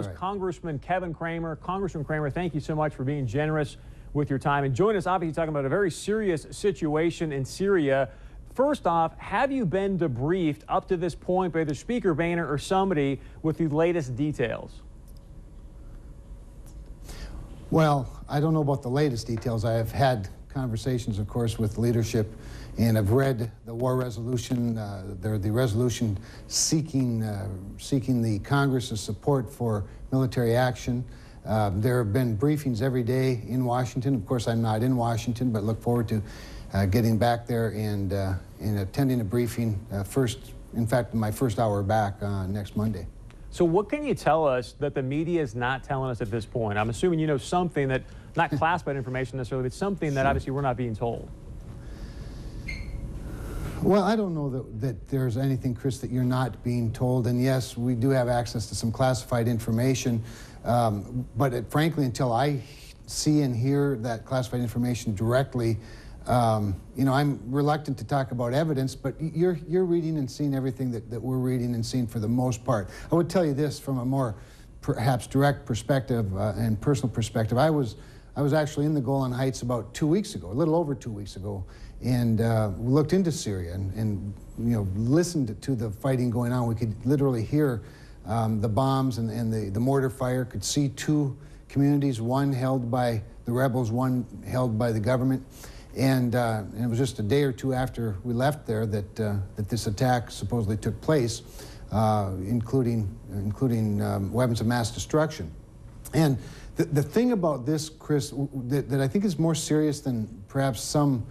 right. Congressman Kevin Cramer. Congressman Cramer, thank you so much for being generous with your time. And join us, obviously, talking about a very serious situation in Syria. First off, have you been debriefed up to this point by either Speaker Boehner or somebody with the latest details? Well, I don't know about the latest details. I have had conversations, of course, with leadership, and I've read the war resolution, the resolution seeking the Congress's support for military action. There have been briefings every day in Washington. Of course, I'm not in Washington, but look forward to getting back there and attending a briefing in fact, my first hour back next Monday. So what can you tell us that the media is not telling us at this point? I'm assuming you know something that, not classified information necessarily, but something that obviously we're not being told. Well, I don't know that there's anything, Chris, that you're not being told. And yes, we do have access to some classified information. But frankly, until I see and hear that classified information directly, you know, I'm reluctant to talk about evidence, but you're reading and seeing everything that we're reading and seeing for the most part. I would tell you this from a more perhaps direct perspective and personal perspective. I was actually in the Golan Heights about 2 weeks ago, a little over 2 weeks ago, and looked into Syria and you know, listened to the fighting going on. We could literally hear the bombs and the mortar fire, could see two communities, one held by the rebels, one held by the government. And it was just a day or two after we left there that this attack supposedly took place, including weapons of mass destruction. And the thing about this, Chris, that I think is more serious than perhaps some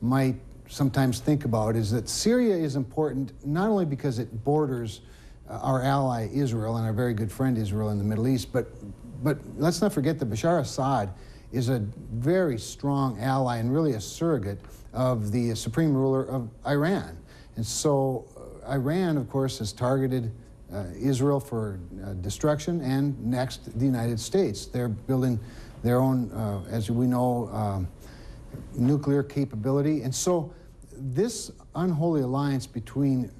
might sometimes think about is that Syria is important not only because it borders our ally Israel and our very good friend Israel in the Middle East, but let's not forget that Bashar Assad is a very strong ally and really a surrogate of the supreme ruler of Iran. And so Iran, of course, has targeted Israel for destruction, and next, the United States. They're building their own, as we know, nuclear capability. And so this unholy alliance between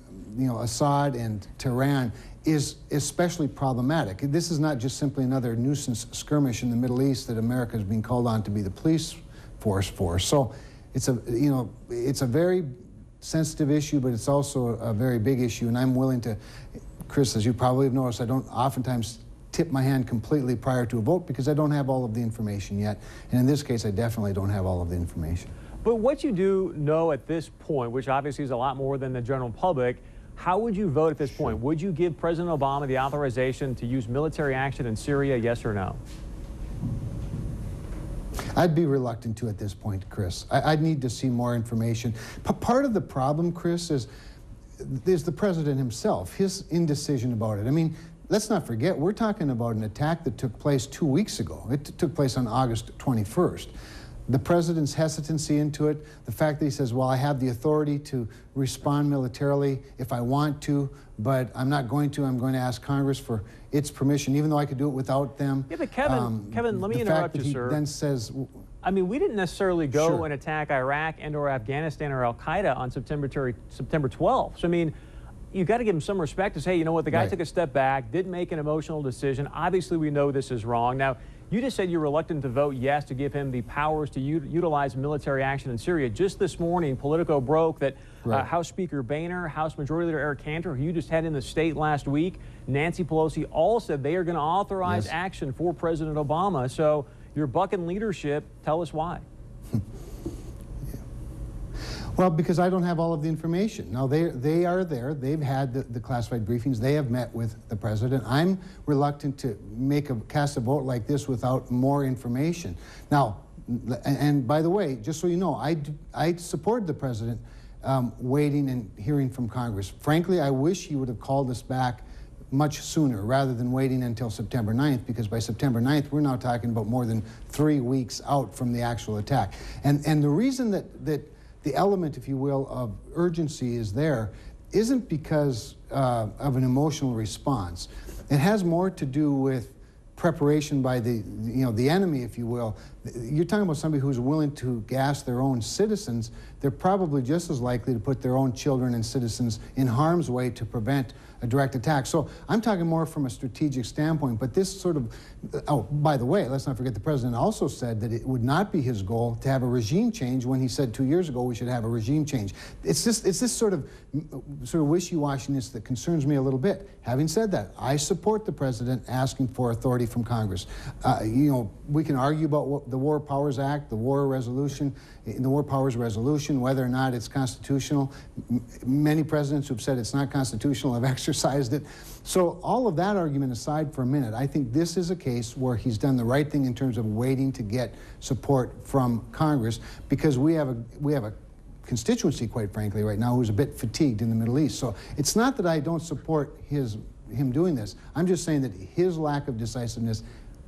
Assad and Tehran is especially problematic. This is not just simply another nuisance skirmish in the Middle East that America is being called on to be the police force for. So it's a very sensitive issue, but it's also a very big issue, and I'm willing to, Chris, as you probably have noticed, I don't oftentimes tip my hand completely prior to a vote because I don't have all of the information yet, and in this case I definitely don't have all of the information. But what you do know at this point, which obviously is a lot more than the general public, how would you vote at this point? Would you give President Obama the authorization to use military action in Syria, yes or no? I'd be reluctant to at this point, Chris. I'd need to see more information. Part of the problem, Chris, is the president himself, his indecision about it. I mean, let's not forget, we're talking about an attack that took place 2 weeks ago. It took place on August 21st. The president's hesitancy into it, the fact that he says, well, I have the authority to respond militarily if I want to, but I'm not going to. I'm going to ask Congress for its permission, even though I could do it without them. Yeah, but Kevin, let me interrupt you, sir. Then says, I mean, we didn't necessarily go and attack Iraq and or Afghanistan or Al-Qaeda on September 12th. So, I mean, you got to give him some respect to say, you know what, the guy took a step back, did make an emotional decision. Obviously, we know this is wrong. Now, you just said you're reluctant to vote yes to give him the powers to utilize military action in Syria. Just this morning, Politico broke that House Speaker Boehner, House Majority Leader Eric Cantor, who you just had in the state last week, Nancy Pelosi, all said they are going to authorize action for President Obama. So you're bucking leadership. Tell us why. Well, because I don't have all of the information. Now, they are there. They've had the classified briefings. They have met with the president. I'm reluctant to cast a vote like this without more information. Now, and by the way, just so you know, I support the president waiting and hearing from Congress. Frankly, I wish he would have called us back much sooner rather than waiting until September 9th, because by September 9th, we're now talking about more than 3 weeks out from the actual attack. And the reason that the element, if you will, of urgency is there isn't because of an emotional response. It has more to do with preparation by the enemy, if you will. You're talking about somebody who's willing to gas their own citizens. They're probably just as likely to put their own children and citizens in harm's way to prevent a direct attack. So I'm talking more from a strategic standpoint, but this sort of, oh, by the way, let's not forget the president also said that it would not be his goal to have a regime change when he said 2 years ago we should have a regime change. It's this sort of wishy-washiness that concerns me a little bit. Having said that, I support the president asking for authority from Congress. You know, we can argue about what the War Powers Act, the War Resolution, the War Powers Resolution, whether or not it's constitutional. Many presidents who've said it's not constitutional have exercised it. So all of that argument aside for a minute, I think this is a case where he's done the right thing in terms of waiting to get support from Congress, because we have a constituency, quite frankly, right now who's a bit fatigued in the Middle East. So it's not that I don't support him doing this. I'm just saying that his lack of decisiveness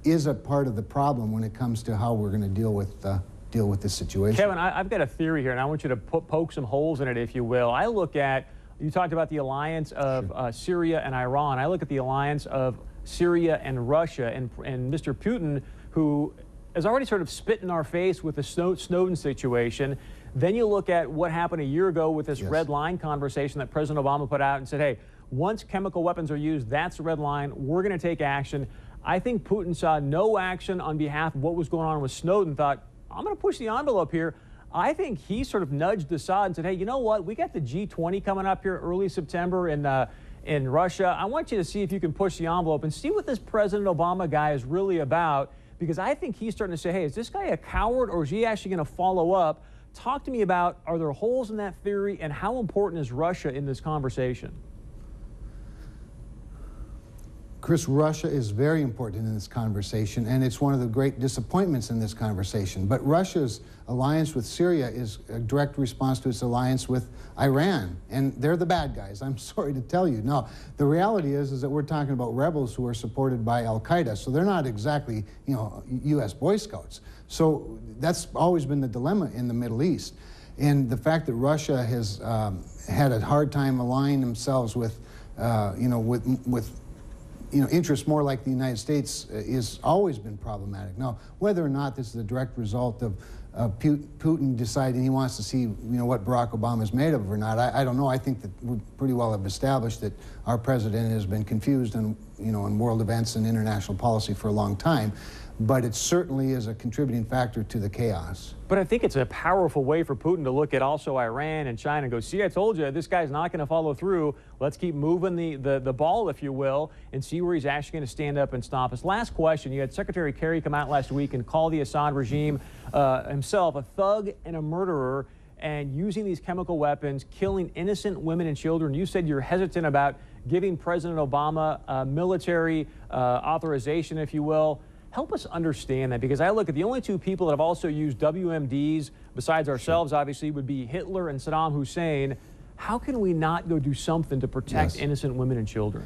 is a part of the problem when it comes to how we're going to deal with this situation. Kevin, I've got a theory here, and I want you to poke some holes in it, if you will. I look at, you talked about the alliance of Syria and Iran. I look at the alliance of Syria and Russia, and Mr. Putin, who has already sort of spit in our face with the Snowden situation. Then you look at what happened a year ago with this red line conversation that President Obama put out and said, hey, once chemical weapons are used, that's the red line. We're going to take action. I think Putin saw no action on behalf of what was going on with Snowden, thought, I'm going to push the envelope here. I think he sort of nudged Assad and said, hey, you know what? We got the G20 coming up here early September in Russia. I want you to see if you can push the envelope and see what this President Obama guy is really about, because I think he's starting to say, hey, is this guy a coward, or is he actually going to follow up? Talk to me about, are there holes in that theory, and how important is Russia in this conversation? Chris, Russia is very important in this conversation, and it's one of the great disappointments in this conversation. But Russia's alliance with Syria is a direct response to its alliance with Iran, and they're the bad guys, I'm sorry to tell you. Now, the reality is that we're talking about rebels who are supported by Al-Qaeda, so they're not exactly, you know, U.S. Boy Scouts. So that's always been the dilemma in the Middle East. And the fact that Russia has had a hard time aligning themselves with, interests more like the United States is always been problematic. Now, whether or not this is a direct result of Putin deciding he wants to see, what Barack Obama is made of or not, I don't know. I think that we pretty well have established that our president has been confused in world events and international policy for a long time. But it certainly is a contributing factor to the chaos. But I think it's a powerful way for Putin to look at also Iran and China and go, see, I told you, this guy's not going to follow through. Let's keep moving the ball, if you will, and see where he's actually going to stand up and stop us. Last question. You had Secretary Kerry come out last week and call the Assad regime himself a thug and a murderer, and using these chemical weapons, killing innocent women and children. You said you're hesitant about giving President Obama military authorization, if you will. Help us understand that, because I look at the only two people that have also used WMDs, besides ourselves, obviously, would be Hitler and Saddam Hussein. How can we not go do something to protect innocent women and children?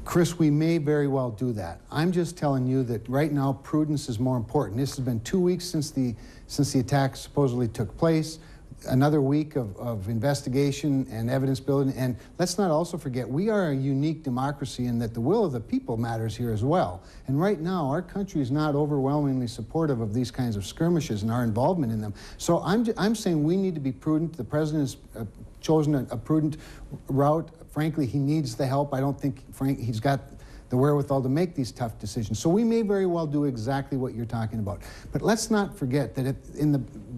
Chris, we may very well do that. I'm just telling you that right now prudence is more important. This has been 2 weeks since the attack supposedly took place. Another week of investigation and evidence building. And let's not also forget, we are a unique democracy in that the will of the people matters here as well. And right now, our country is not overwhelmingly supportive of these kinds of skirmishes and our involvement in them. So I'm saying we need to be prudent. The president has chosen a prudent route. Frankly, he needs the help. I don't think he's got the wherewithal to make these tough decisions. So we may very well do exactly what you're talking about. But let's not forget that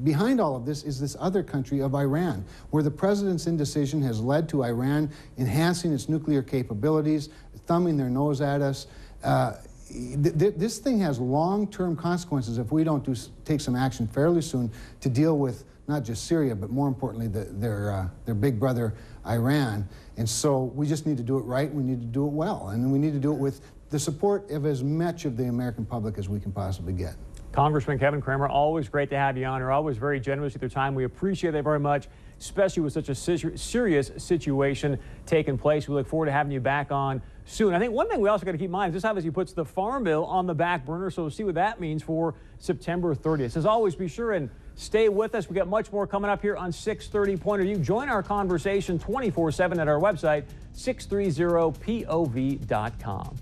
behind all of this is this other country of Iran, where the president's indecision has led to Iran enhancing its nuclear capabilities, thumbing their nose at us. This thing has long-term consequences if we don't take some action fairly soon to deal with not just Syria, but more importantly, their big brother, Iran. And so we just need to do it right, we need to do it well, and we need to do it with the support of as much of the American public as we can possibly get. Congressman Kevin Cramer, always great to have you on. You're always very generous with your time. We appreciate that very much, especially with such a serious situation taking place. We look forward to having you back on soon. I think one thing we also got to keep in mind is this obviously puts the Farm Bill on the back burner, so we'll see what that means for September 30th. As always, be sure and stay with us. We got much more coming up here on 630 Point of View. Join our conversation 24/7 at our website, 630pov.com.